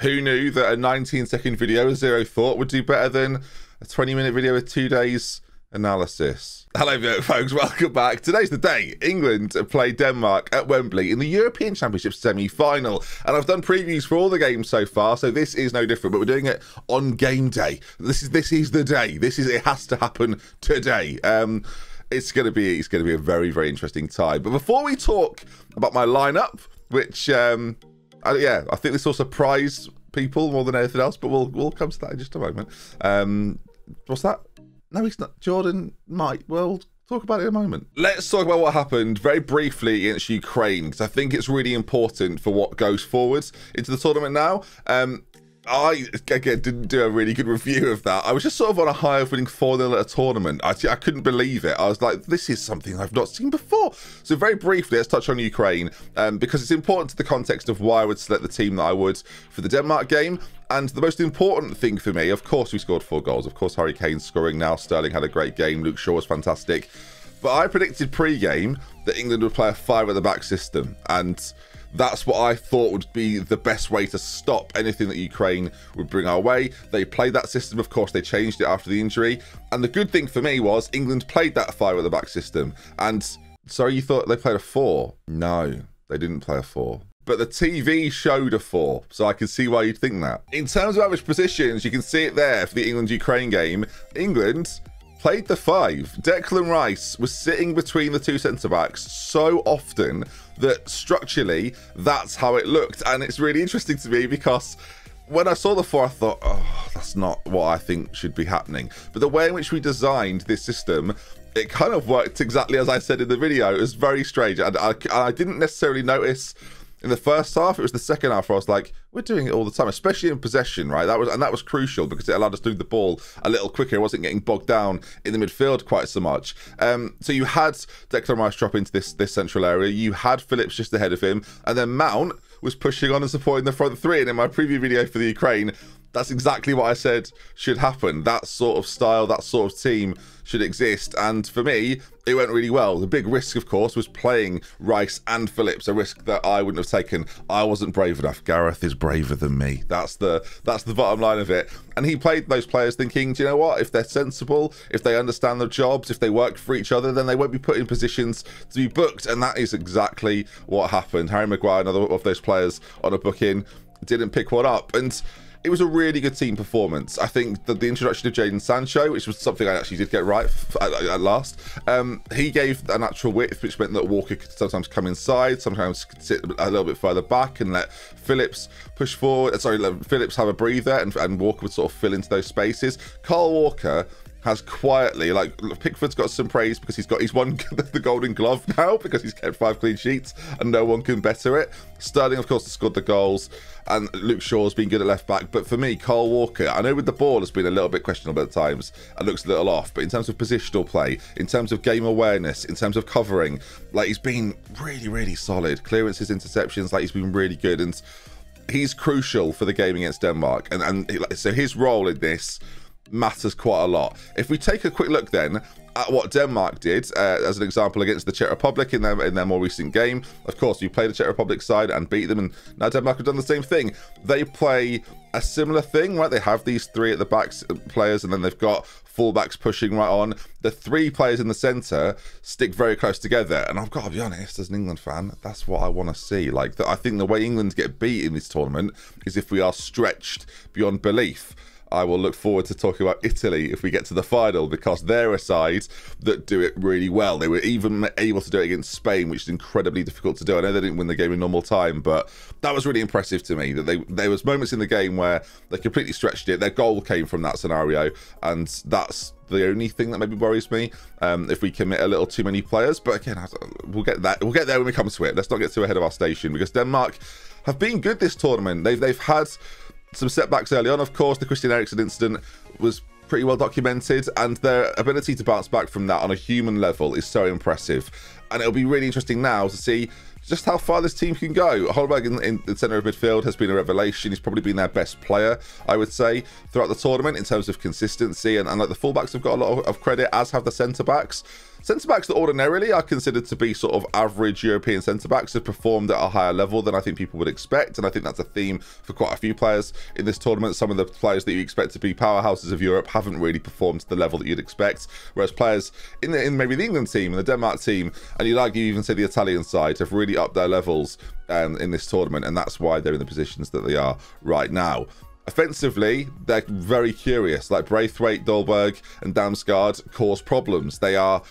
Who knew that a 19-second video with zero thought would do better than a 20-minute video with 2 days analysis? Hello folks, welcome back. Today's the day England play Denmark at Wembley in the European Championship semi-final, and I've done previews for all the games so far, so this is no different, but we're doing it on game day. This is the day. It has to happen today. It's gonna be a very, very interesting time. But before we talk about my lineup, which yeah, I think this will surprise people more than anything else, but we'll come to that in just a moment. What's that? No, he's not. Jordan might. We'll talk about it in a moment. Let's talk about what happened very briefly against Ukraine, because I think it's really important for what goes forward into the tournament now. I, again, didn't do a really good review of that. I was just sort of on a high of winning 4-0 at a tournament. I couldn't believe it. I was like, this is something I've not seen before. So very briefly, let's touch on Ukraine, because it's important to the context of why I would select the team that I would for the Denmark game. And the most important thing for me, of course, we scored 4 goals. Of course, Harry Kane's scoring now. Sterling had a great game. Luke Shaw was fantastic. But I predicted pre-game that England would play a 5 at the back system. And that's what I thought would be the best way to stop anything that Ukraine would bring our way. They played that system. Of course, they changed it after the injury. And the good thing for me was England played that 5 at the back system. And sorry, you thought they played a 4? No, they didn't play a 4. But the TV showed a 4, so I can see why you'd think that. In terms of average positions, you can see it there for the England-Ukraine game. England played the 5. Declan Rice was sitting between the 2 centre-backs so often that structurally, that's how it looked. And it's really interesting to me because when I saw the 4, I thought, oh, that's not what I think should be happening. But the way in which we designed this system, it kind of worked exactly as I said in the video. It was very strange. And I didn't necessarily notice in the first half. It was the second half where I was like, we're doing it all the time, especially in possession, right? That was crucial because it allowed us to move the ball a little quicker. It wasn't getting bogged down in the midfield quite so much. So you had Declan Rice drop into this central area. You had Phillips just ahead of him, and then Mount was pushing on and supporting the front 3. And in my preview video for the Ukraine, that's exactly what I said should happen. That sort of style, that sort of team should exist. And for me, it went really well. The big risk, of course, was playing Rice and Phillips, a risk that I wouldn't have taken. I wasn't brave enough. Gareth is braver than me. That's the bottom line of it. And he played those players thinking, do you know what? If they're sensible, if they understand their jobs, if they work for each other, then they won't be put in positions to be booked. And that is exactly what happened. Harry Maguire, another of those players on a booking, didn't pick one up. And it was a really good team performance. I think that the introduction of Jadon Sancho, which was something I actually did get right at last, he gave a natural width, which meant that Walker could sometimes come inside, sometimes could sit a little bit further back and let Phillips push forward. Sorry, let Phillips have a breather, and Walker would sort of fill into those spaces. Kyle Walker has quietly, like, Pickford's got some praise because he's won the Golden Glove now because he's kept 5 clean sheets and no one can better it. Sterling, of course, has scored the goals, and Luke Shaw's been good at left back. But for me, Kyle Walker, I know with the ball has been a little bit questionable at times and looks a little off, but in terms of positional play, in terms of game awareness, in terms of covering, like, he's been really, really solid. Clearances, interceptions, like, he's been really good, and he's crucial for the game against Denmark. And so his role in this matters quite a lot. If we take a quick look then at what Denmark did as an example against the Czech Republic in their more recent game. Of course, you play the Czech Republic side and beat them, and now Denmark have done the same thing. They play a similar thing, right? They have these 3 at the back players, and then they've got fullbacks pushing right on. The 3 players in the centre stick very close together, and I've got to be honest, as an England fan, that's what I want to see. Like, I think the way England get beat in this tournament is if we are stretched beyond belief. I will look forward to talking about Italy if we get to the final, because they're a side that do it really well. They were even able to do it against Spain, which is incredibly difficult to do. I know they didn't win the game in normal time, but that was really impressive to me. That there was moments in the game where they completely stretched it. Their goal came from that scenario, and that's the only thing that maybe worries me if we commit a little too many players. But again, we'll get there when we come to it. Let's not get too ahead of our station, because Denmark have been good this tournament. They've had some setbacks early on. Of course, the Christian Eriksen incident was pretty well documented, and their ability to bounce back from that on a human level is so impressive. And it'll be really interesting now to see just how far this team can go. Holberg in the centre of midfield has been a revelation. He's probably been their best player, I would say, throughout the tournament in terms of consistency, and like the fullbacks have got a lot of credit, as have the centre backs. Centre-backs that ordinarily are considered to be sort of average European centre-backs have performed at a higher level than I think people would expect, and I think that's a theme for quite a few players in this tournament. Some of the players that you expect to be powerhouses of Europe haven't really performed to the level that you'd expect, whereas players in maybe the England team and the Denmark team, and you even say the Italian side, have really upped their levels in this tournament, and that's why they're in the positions that they are right now. Offensively, they're very curious. Like Braithwaite, Dolberg, and Damsgaard cause problems. They are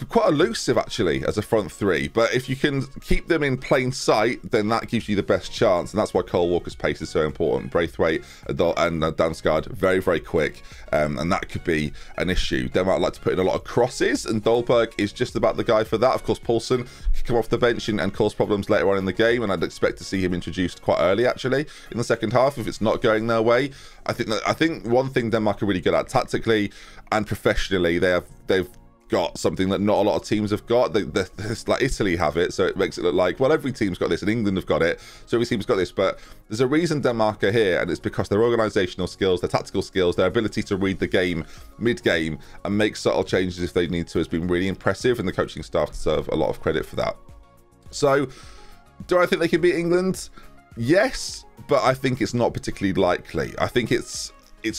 quite elusive, actually, as a front three. But if you can keep them in plain sight, then that gives you the best chance. And that's why Cole Walker's pace is so important. Braithwaite and Damsgaard, very, very quick. And that could be an issue. They might like to put in a lot of crosses, and Dolberg is just about the guy for that. Of course, Poulsen could come off the bench and cause problems later on in the game. And I'd expect to see him introduced quite early, actually, in the second half, if it's not going their way. I think one thing Denmark are really good at tactically and professionally, they've got something that not a lot of teams have got. Like Italy have it, so it makes it look like, well, every team's got this, and England have got it, so every team's got this. But there's a reason Denmark are here, and it's because their organisational skills, their tactical skills, their ability to read the game mid-game and make subtle changes if they need to has been really impressive, and the coaching staff deserve a lot of credit for that. So, do I think they can beat England? Yes, but I think it's not particularly likely. I think it's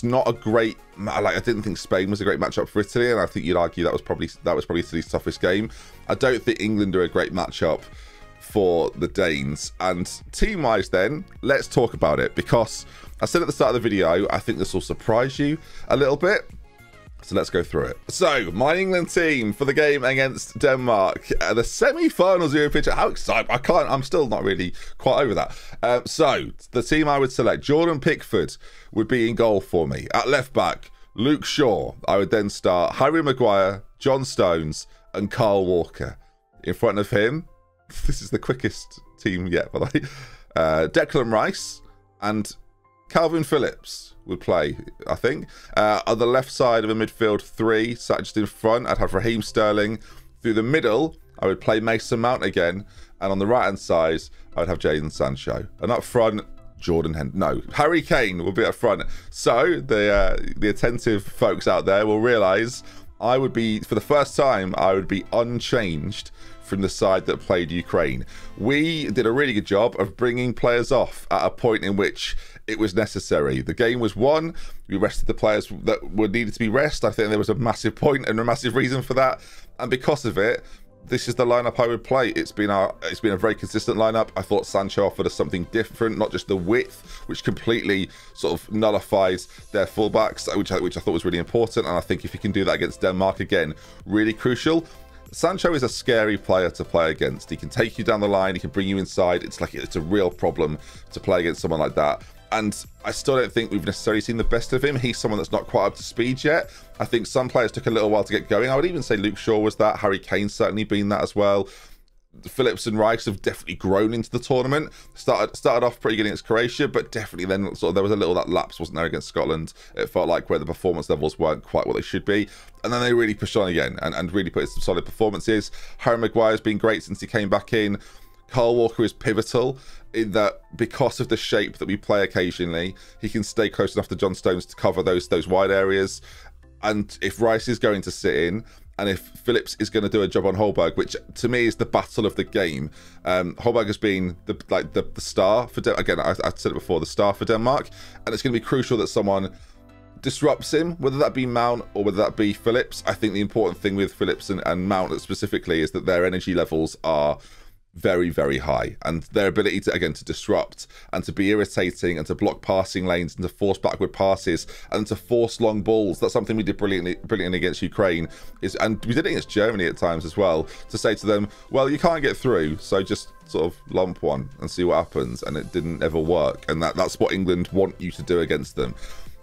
not a great, like, I didn't think Spain was a great matchup for Italy, and I think you'd argue that was probably Italy's toughest game. I don't think England are a great matchup for the Danes. And team-wise then, let's talk about it, because I said at the start of the video, I think this will surprise you a little bit. So let's go through it. So, my England team for the game against Denmark. The semi-finals European. How excited. I'm still not really quite over that. So, the team I would select. Jordan Pickford would be in goal for me. At left back, Luke Shaw. I would then start Harry Maguire, John Stones, and Carl Walker. In front of him, this is the quickest team yet, by the way. Declan Rice and Calvin Phillips would play, I think. On the left side of a midfield three, sat just in front, I'd have Raheem Sterling. Through the middle, I would play Mason Mount again. And on the right-hand side, I would have Jadon Sancho. And up front, Harry Kane will be up front. So the attentive folks out there will realise I would be, for the first time, I would be unchanged from the side that played Ukraine. We did a really good job of bringing players off at a point in which it was necessary. The game was won. We rested the players that were needed to be rested. I think there was a massive point and a massive reason for that. And because of it, this is the lineup I would play. It's been a very consistent lineup. I thought Sancho offered us something different, not just the width, which completely sort of nullifies their fullbacks, which I thought was really important. And I think if you can do that against Denmark, again, really crucial. Sancho is a scary player to play against. He can take you down the line. He can bring you inside. It's a real problem to play against someone like that. And I still don't think we've necessarily seen the best of him. He's someone that's not quite up to speed yet. I think some players took a little while to get going. I would even say Luke Shaw was that. Harry Kane's certainly been that as well. Phillips and Rice have definitely grown into the tournament. Started off pretty good against Croatia, but definitely then sort of there was a little that lapse, wasn't there, against Scotland. It felt like where the performance levels weren't quite what they should be. And then they really pushed on again and really put in some solid performances. Harry Maguire's been great since he came back in. Carl Walker is pivotal in that because of the shape that we play occasionally, he can stay close enough to John Stones to cover those wide areas. And if Rice is going to sit in, and if Phillips is going to do a job on Holberg, which to me is the battle of the game, Holberg has been the star for again. I said it before, the star for Denmark, and it's going to be crucial that someone disrupts him, whether that be Mount or whether that be Phillips. I think the important thing with Phillips and Mount specifically is that their energy levels are very, very high, and their ability to, again, to disrupt and to be irritating and to block passing lanes and to force backward passes and to force long balls. That's something we did brilliantly against Ukraine, and we did it against Germany at times as well, to say to them, well, you can't get through, so just sort of lump one and see what happens. And it didn't ever work, and that's what England want you to do against them.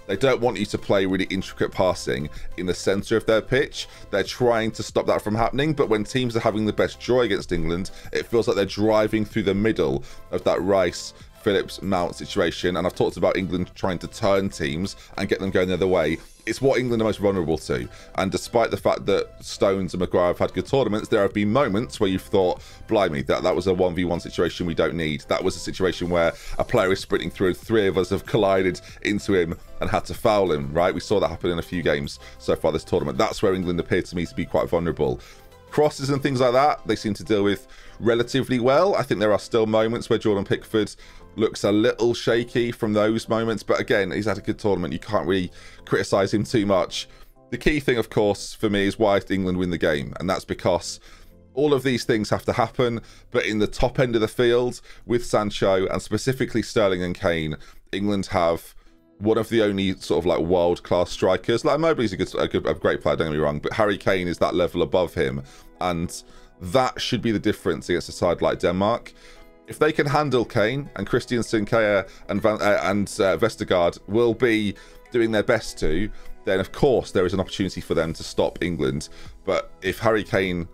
They don't want you to play really intricate passing in the centre of their pitch. They're trying to stop that from happening, but when teams are having the best joy against England, it feels like they're driving through the middle of that Rice, Phillips Mount situation, and I've talked about England trying to turn teams and get them going the other way. It's what England are most vulnerable to. And despite the fact that Stones and Maguire have had good tournaments, there have been moments where you've thought, blimey, that was a 1v1 situation we don't need. That was a situation where a player is sprinting through and 3 of us have collided into him and had to foul him, right? We saw that happen in a few games so far this tournament. That's where England appear to me to be quite vulnerable. Crosses and things like that, they seem to deal with relatively well. I think there are still moments where Jordan Pickford looks a little shaky from those moments, but again, he's had a good tournament. You can't really criticise him too much. The key thing, of course, for me is why England win the game, and that's because all of these things have to happen, but in the top end of the field with Sancho and specifically Sterling and Kane, England have one of the only sort of like world-class strikers. Like Mobley's a great player, don't get me wrong, but Harry Kane is that level above him, and that should be the difference against a side like Denmark. If they can handle Kane, and Christian Sinclair and Vestergaard will be doing their best to, then of course there is an opportunity for them to stop England. But if Harry Kane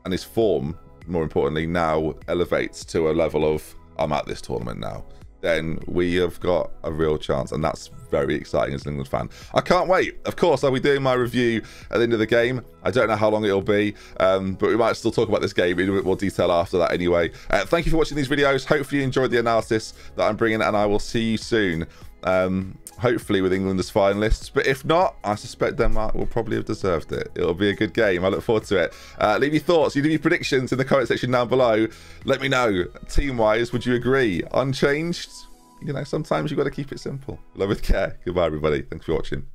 and his form, more importantly, now elevates to a level of I'm at this tournament now, then we have got a real chance, and that's very exciting as an England fan. I can't wait. Of course, I'll be doing my review at the end of the game. I don't know how long it'll be, but we might still talk about this game in a bit more detail after that anyway. Thank you for watching these videos. Hopefully you enjoyed the analysis that I'm bringing, and I will see you soon. Hopefully with England as finalists, but if not, I suspect Denmark will probably have deserved it. It'll be a good game. I look forward to it. Leave your thoughts, you do your predictions in the comment section down below. Let me know, team-wise, would you agree? Unchanged? You know, sometimes you've got to keep it simple. Love with care. Goodbye, everybody. Thanks for watching.